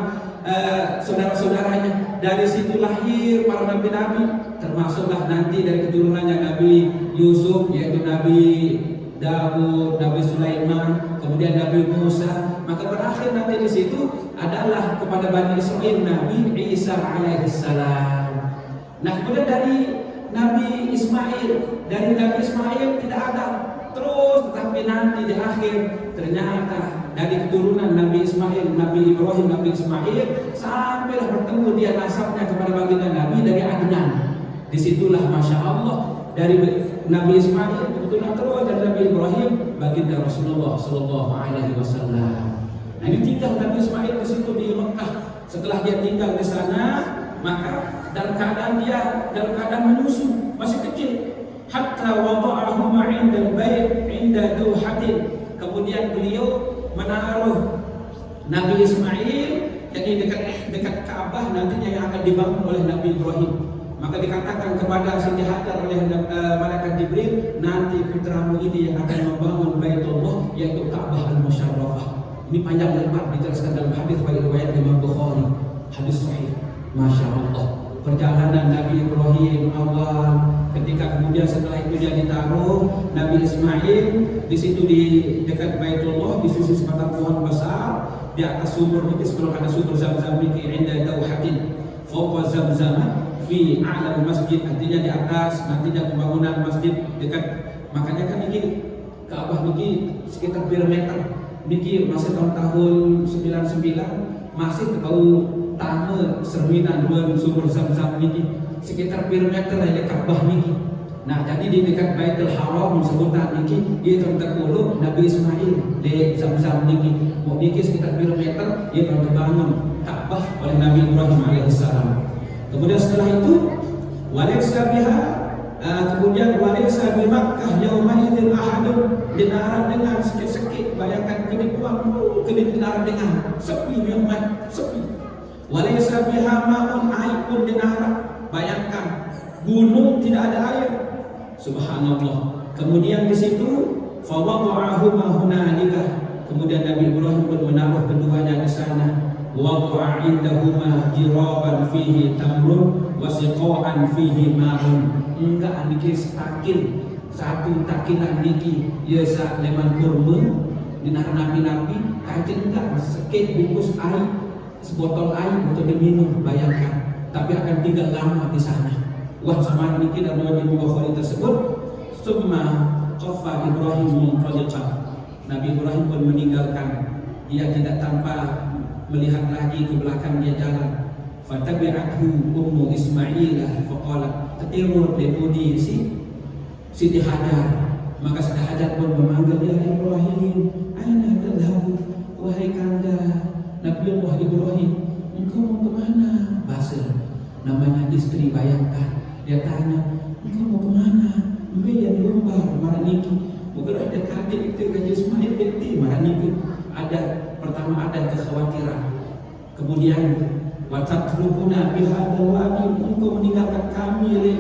Speaker 2: saudara-saudaranya. Dari situ lahir para nabi-nabi, termasuklah nanti dari keturunannya Nabi Yusuf yaitu Nabi Daud, Nabi Sulaiman, kemudian Nabi Musa. Maka berakhir nanti di situ adalah kepada Bani Israil Nabi Isa alaihissalam. Nah kemudian dari Nabi Ismail tidak ada terus, tetapi nanti di akhir ternyata dari keturunan Nabi Ismail, Nabi Ibrahim, Nabi Ismail sampailah bertemu dia nasabnya kepada baginda Nabi dari Adnan. Disitulah masya Allah dari Nabi Ismail keturunan terus dari Nabi Ibrahim baginda Rasulullah Sallallahu Alaihi Wasallam. Nah ini tinggal Nabi Ismail di situ di Mekah. Setelah dia tinggal di sana, maka dalam keadaan menyusu masih kecil. Hatta wada'ahuma 'inda al-bait 'inda duhatin. Kemudian beliau menaruh Nabi Ismail jadi dekat Ka'bah nantinya yang akan dibangun oleh Nabi Ibrahim. Maka dikatakan kepada Siti Hajar oleh malaikat Jibril, nanti putramu ini yang akan membangun Baitullah yaitu Ka'bah al-Musyarrafah. Ini panjang lebar dijelaskan dalam hadis riwayat Imam Bukhari, hadis sahih. Masya Allah. Perjalanan Nabi Ibrahim awal, ketika kemudian setelah itu dia ditaruh Nabi Ismail di situ di dekat Baitullah di sisi sebatang pohon besar di atas sumur niki sebelum ada sumur Zam-Zam niki inda dauhatin fawqa Zam-Zam fi a'la masjid, artinya di atas nantinya pembangunan masjid dekat. Makanya kan niki Ka'bah niki sekitar berapa meter niki masih tahun 99 masih tahu tanah serminan dua sumur Zam-Zam niki sekitar berapa meter ya Ka'bah niki. Nah jadi di dekat Baitul Haram sebutan niki dia terkuluk Nabi Ismail di Zam-Zam niki. Mau niki sekitar berapa meter dia terbangun Ka'bah oleh Nabi Ibrahim alaihissalam. Kemudian setelah itu walaysa biha, kemudian walaysa bi Makkah yauma idzin ahadun, dinarat dengan sikit-sikit. Bayangkan kedip dinarat dengan sepi memang sepi. Walaysa biha ma'un, air pun dinarat. Bayangkan gunung tidak ada air. Subhanallah. Kemudian di situ fawada'ahu ma hunalika. Kemudian Nabi Ibrahim pun menaruh keduanya di sana. Wada'a indahuma jiraban fihi tamrun wa siqa'an fihi ma'un. Enggak dikis takil satu takilan niki ya sak leman kurma dinar nabi-nabi kacen enggak sekit bungkus air sebotol air untuk diminum. Bayangkan, tapi akan tinggal lama di sana. Wah sama niki dalam riwayat Bukhari tersebut, summa qafa Ibrahim munqaliqan. Nabi Ibrahim pun meninggalkan, dia tidak tanpa melihat lagi ke belakang dia jalan. Fatabi'athu ummu Ismailah faqalat tatiru lebudi Siti Hajar. Maka Siti Hajar pun memanggil dia, Ibrahim, aina tadhhabu, wahai kanda Nabiullah Ibrahim, engkau mau kemana? Bahasa namanya istri, bayangkan dia tanya, engkau mau kemana? Yang lumbar maraniki, bukan ada kaget itu gaji Ismail binti maraniki. Ada pertama ada kekhawatiran, kemudian watatrukuna bihadzal wadi, engkau meninggalkan kami le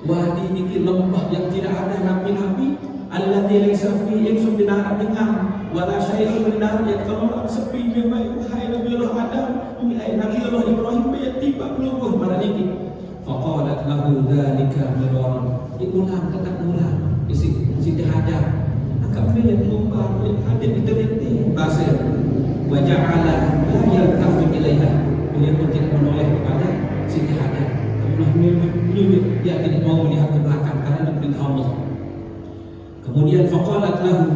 Speaker 2: wadi niki, lembah yang tidak ada nabi-nabi, alladzi laysa fi insun binar dengan wala syai'un binar, yang kalau sepi memang hai Nabiullah Adam, hai Nabiullah Ibrahim tiba belum maraniki. Faqalat lahu dzalika miraran, diulang tetap ulang Siti Hajar akan melihat lumbar ada di terhenti bahasa waja'ala la yaltafi ilaiha, beliau pun tidak menoleh kepada Siti Hajar, dia tidak mau melihat ke belakang karena diperintah Allah. Kemudian faqalat lahu,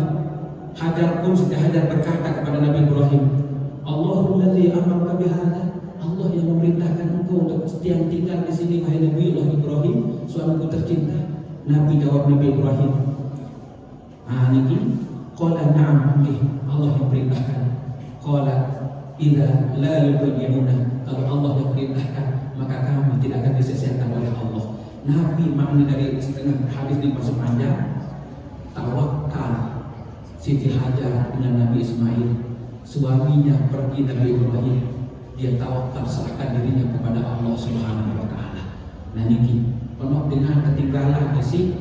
Speaker 2: Hajar pun Siti Hajar berkata kepada Nabi Ibrahim, Allahul ladzi amarka bihadza, Allah yang memerintahkan engkau untuk setia tinggal di sini wahai Nabiullah Ibrahim, suamiku tercinta. Nabi jawab Nabi Ibrahim, niki qala na'am, Allah yang perintahkan. Qala idza la yubayyi'una, kalau Allah yang perintahkan maka kami tidak akan disesatkan oleh Allah. Nabi makna dari setengah hadis di pasal panjang, tawakal Siti Hajar dengan Nabi Ismail, suaminya pergi Nabi Ibrahim, dia tawakal serahkan dirinya kepada Allah Subhanahu wa taala. Nah niki penuh dengan ketinggalan sih,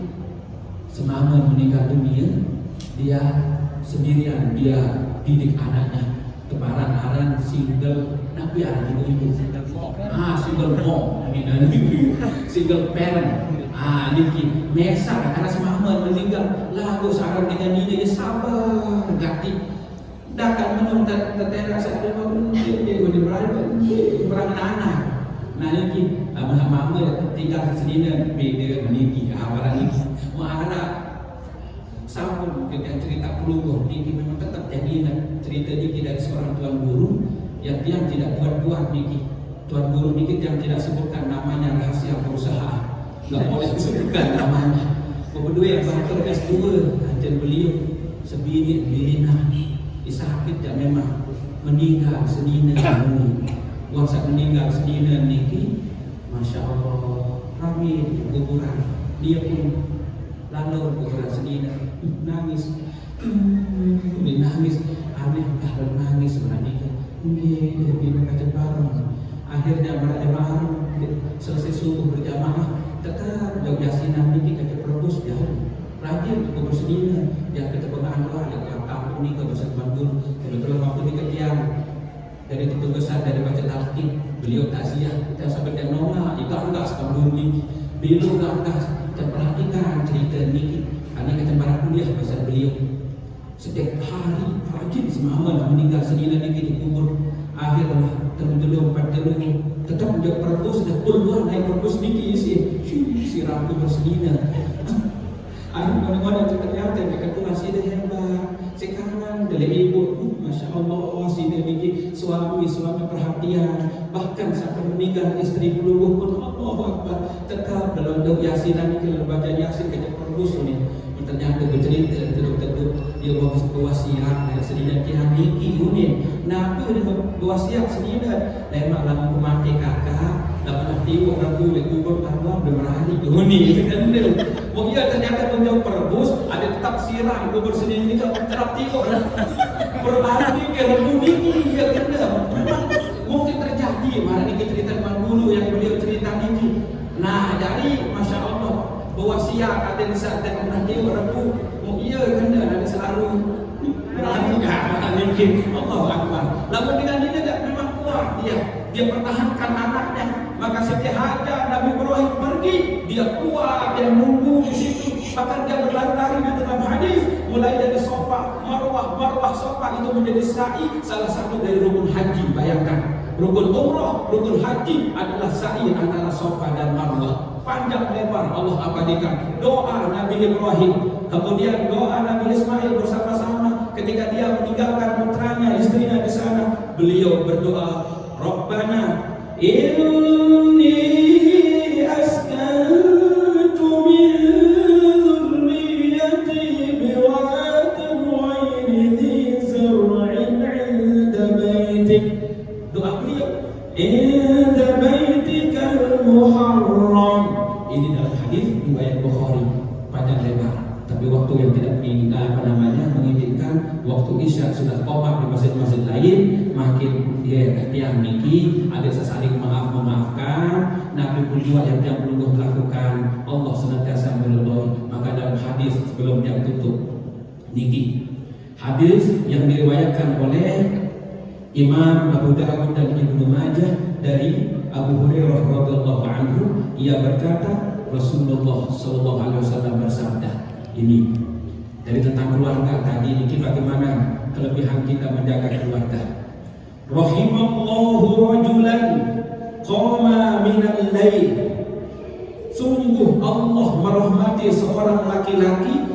Speaker 2: semama meninggal dunia, dia sendirian, dia didik anaknya, kebaran-aran single Nabi ibu, single mom, single parent, niki mesa karena semama meninggal, lagu sarang dengan dia sabar, ganti, dah kan menurut tetera saya berang anak. Nah niki mama tinggal sendirian beda niki awalan niki mau anak sampun kita cerita perlu niki memang tetap jadi cerita niki dari seorang tuan guru yang dia tidak buat niki. Tuan guru niki yang tidak sebutkan namanya, rahasia perusahaan, nggak boleh disebutkan namanya. Berdua yang bakal S2 ajar beliau sebini bilina disakit dan memang meninggal senina ini. Waktu meninggal senina niki, Masya Allah, kami kuburan, dia pun lalu kuburan senina, nangis, nangis, aneh kalau nangis sebenarnya, ini kacau bareng. Akhirnya para jemaah selesai subuh berjamaah, tetap jauh yasinan niki kacau perebus jauh, rajin kubur senina, dia ketepengan doa, dia kampung ni ke besar bangun, kebetulan waktu ni ketiang. Dari itu besar dari baca talqin, beliau takziah dan sampai dia nolak, jika enggak sekarang ini beliau enggak dan perhatikan cerita ini karena kecembaran kuliah besar beliau setiap hari rajin semama meninggal senina ini dikubur. Akhirnya terjulur tetap menjadi perebus dan keluar naik perebus niki si rambut bersenina. Akhirnya ternyata dekat masih ada hebat. Sekarang dari ibu, Masya Allah, sini niki suami perhatian, bahkan sampai meninggal istri peluluh pun Allah Akbar, tetap dalam doa yasinan niki baca yasin kejap perbus ni. Ternyata bercerita terus dia bawa wasiat dari sedina kian niki unik. Nabi udah wasiat sedina, lemak lampu mati kakak, dapat tiwak ragu lekubur Allah bermerahani unik kan dia. Oh iya ternyata menjauh perbus ada tetap siram kubur sedina ni tak terap tiwak. Perlahan ni kerbu niki ya kena. Memang mungkin terjadi mari kita cerita dulu yang beliau cerita niki. Nah jadi Masya Allah wasiat ada di saat dan nanti rabu. Oh iya kena ada selalu berani mungkin Allah Akbar. Lalu dengan ini tidak memang kuat dia pertahankan anaknya. Maka setiap Hajar Nabi Ibrahim pergi, dia kuat, dia nunggu di situ. Bahkan dia berlari-lari di dalam hadis, mulai dari Safa, Marwah, Safa itu menjadi sa'i, salah satu dari rukun haji. Bayangkan Rukun umrah, rukun haji adalah sa'i antara Safa dan Marwah. Panjang lebar Allah abadikan. Doa Nabi Ibrahim, kemudian doa Nabi Ismail bersama-sama ketika dia meninggalkan putranya, istrinya di sana. Beliau berdoa, Rabbana inni askantu min dhurriyyati biwadin ghairi dhi zar'in 'inda baitik. Doa beliau, inda baitikal muharram. Ini dalam hadis riwayat Bukhari, panjang lebar. Tapi waktu yang tidak mengizinkan, waktu Isya sudah qomat di masjid-masjid lain, makin dia tiang niki, ada saling memaafkan. Nabi pun juga yang belum lakukan, Allah senantiasa meridhoi. Maka dalam hadis sebelum dia tutup niki, hadis yang diriwayatkan oleh Imam Abu Dawud dan Ibnu Majah dari Abu Hurairah radhiyallahu anhu, ia berkata, Rasulullah sallallahu alaihi wasallam bersabda, ini dari tentang keluarga tadi, ini bagaimana kelebihan kita menjaga keluarga. Rahimallahu rajulan qama minal lail. Sungguh Allah merahmati seorang laki-laki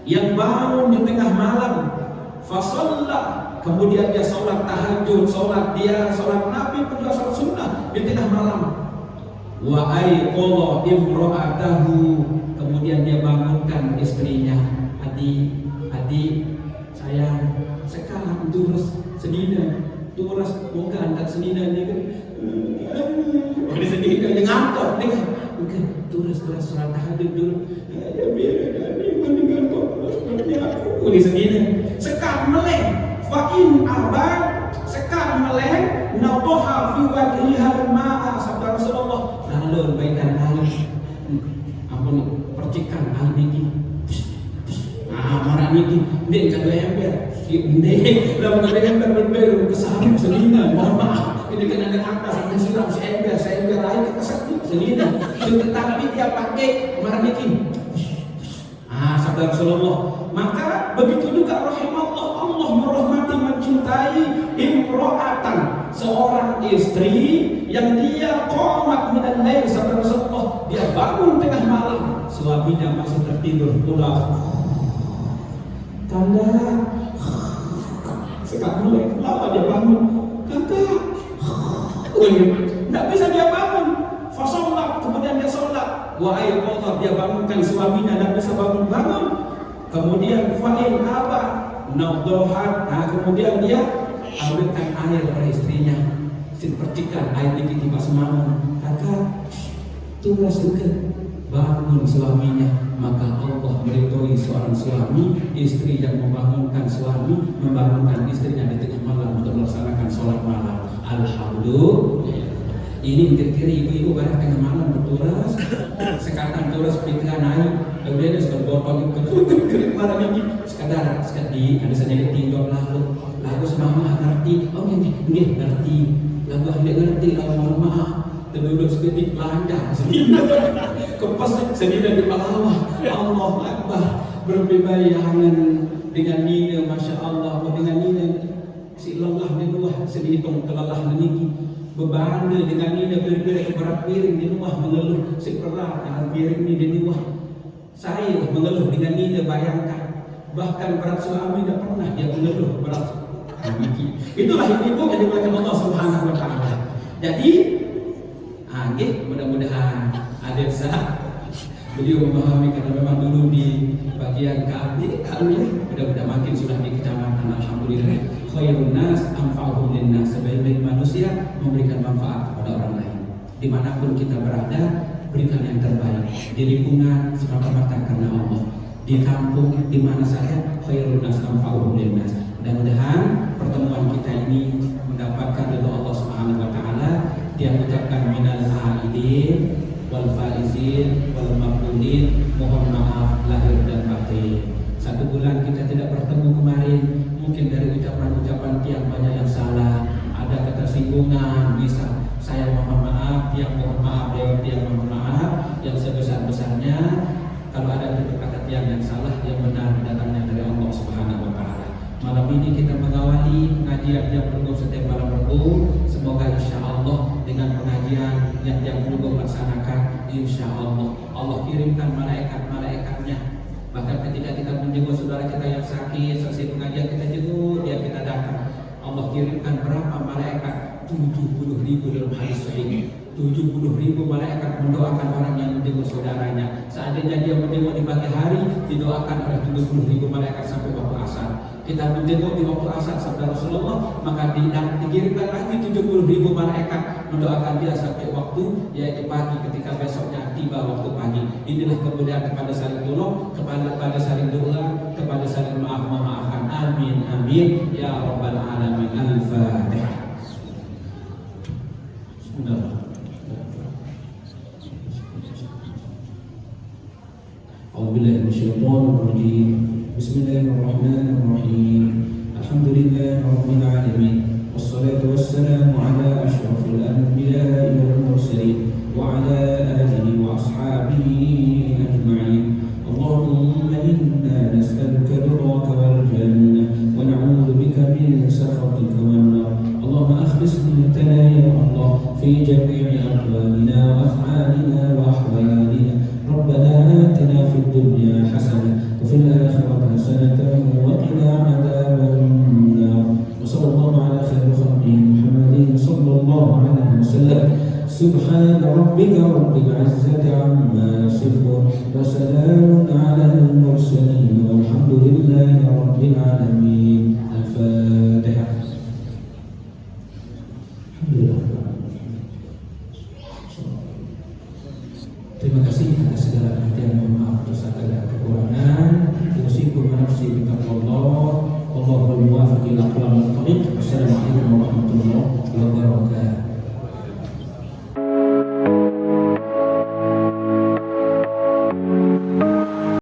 Speaker 2: yang bangun di tengah malam, fasalla, kemudian dia sholat tahajud, sholat Nabi pun juga sholat sunnah di tengah malam. Wa ayqadha imra'atahu, kemudian dia bangunkan istrinya. Adi sayang, sekarang terus sedina, terus bukan tak sedina ni kan. Ada sedina dia ngantuk ni kan. Bukan terus sholat tahajud dulu. Ya biar ni meninggalkan seperti aku. Ini sedina. Sekarang melek. Fa'in abad, sekarang melek, nadoha fi wadihal ma'a, sabda Rasulullah, lalu baitan alis, ampun percikan al-niki, marah niki, dia kata ember, dia lalu kata ember berberu, kesalahan selina, mohon maaf, ini kan ada harta, sampai siram, saya ember air, kesakti, selina, tetapi dia pakai marah niki, sabda Rasulullah. Maka begitu juga rahimahullah, Allah merahmati, mencintai imro'atan, seorang istri yang dia qomat minal lail, sabda Rasulullah, dia bangun tengah malam, suaminya masih tertidur, udah tanda sekat mulai, lama dia bangun, kata tidak bisa dia bangun, fasolat, kemudian dia sholat, wa ayqadha, dia bangunkan suaminya, tidak bisa bangun. Kemudian fa'in apa? Nadohat. Kemudian dia ambilkan air pada istrinya, percikan air dikit pas semalam. Kata tugas juga bangun suaminya. Maka Allah meridhoi seorang suami, istri yang membangunkan suami, membangunkan istrinya di tengah malam untuk melaksanakan sholat malam. Alhamdulillah. Ini kiri ibu-ibu barang tengah malam berturas, sekarang turas pikiran naik, kemudian sudah botol itu malam ini sekadar sekali ada saja tinggal lagu semama ngerti, oh nggih ngerti, lagu hendak ngerti, lagu mohon maaf, duduk seketik lancar, kepas sendiri di palawah, Allah Akbar, berbebayangan dengan nina, masya Allah, dengan nina si lelah di luar, sehitung kelelah meniki. Berbanda dengan ini berat piring di rumah mengeluh seberat piring ini di rumah. Saya mengeluh dengan ini, bayangkan bahkan berat suami tidak pernah dia mengeluh berat. Itulah ibu yang dimuliakan Allah Subhanahu wa taala. Jadi mudah-mudahan ada beliau memahami, karena memang dulu di bagian mudah-mudahan makin sudah di kecamatan, alhamdulillah. Khairun nas anfa'uhum linnas, sebaik-baik manusia memberikan manfaat kepada orang lain. Dimanapun kita berada, berikan yang terbaik. Di lingkungan semata-mata karena Allah. Di kampung, di mana saja, khairun nas anfa'uhum linnas. Mudah-mudahan pertemuan kita ini mendapatkan ridha Allah Subhanahu wa taala. Dia mengucapkan minal aidin wal faizin wal maqbulin, mohon maaf lahir dan batin. 1 bulan kita tidak bertemu kemarin, mungkin dari ucapan-ucapan tiang banyak yang salah, ada ketersinggungan, bisa saya mohon maaf, tiang mohon maaf, tiang mohon maaf yang sebesar-besarnya. Kalau ada kata tiang yang salah, yang benar datangnya dari Allah Subhanahu wa taala. Malam ini kita mengawali pengajian yang Minggu setiap malam Minggu. Semoga insya Allah dengan pengajian yang Minggu laksanakan, insya Allah Allah kirimkan malaikat-malaikatnya. Bahkan ketika kita menjenguk saudara kita yang sakit, selesai pengajian kita jenguk, dia kita datang, Allah kirimkan berapa malaikat? 70.000 dalam hadis sahih. 70.000 malaikat mendoakan orang yang menjenguk saudaranya. Seandainya dia menjenguk di pagi hari, didoakan oleh 70.000 malaikat sampai waktu asar. Kita menjenguk di waktu asar sabda Rasulullah, maka dikirimkan lagi 70.000 malaikat mendoakan dia sampai waktu yaitu pagi, ketika besoknya tiba waktu pagi. Inilah kemuliaan kepada saling tolong, kepada saling doa, kepada saling maafkan. Amin amin ya rabbal alamin. Al-Fatihah. Bismillah. A'udzubillahi minasyaitonir rajim. Bismillahirrahmanirrahim. Alhamdulillahirabbil alamin. Wassalatu wassalamu ala asyrafil anbiya'i wal mursalin wa ala alihi wa ashabihi ajma'in. Allahumma inna nas'aluka ridhaka wal jannah wa na'udzu bika min sakhatika wan nar. Allahumma akhlis niyatana ya Allah fi jami'i aqwalina wa af'alina wa ahwalina. Rabbana atina fid dunya hasanah wa fil akhirati hasanatan wa qina adzaban nar. Wa sallallahu ala khairi khalqihi Muhammadin sallallahu alaihi wasallam. Subhana rabbika rabbil izzati amma yasifun wa salamun ala al-mursalin walhamdulillahi rabbil alamin. Al-Fatihah. Terima kasih atas segala perhatian, mohon maaf atas segala kekurangan. Usikum nafsi bitaqwallah. Allahul muwaffiq ila aqwamit thoriq. Wassalamualaikum warahmatullahi wabarakatuh.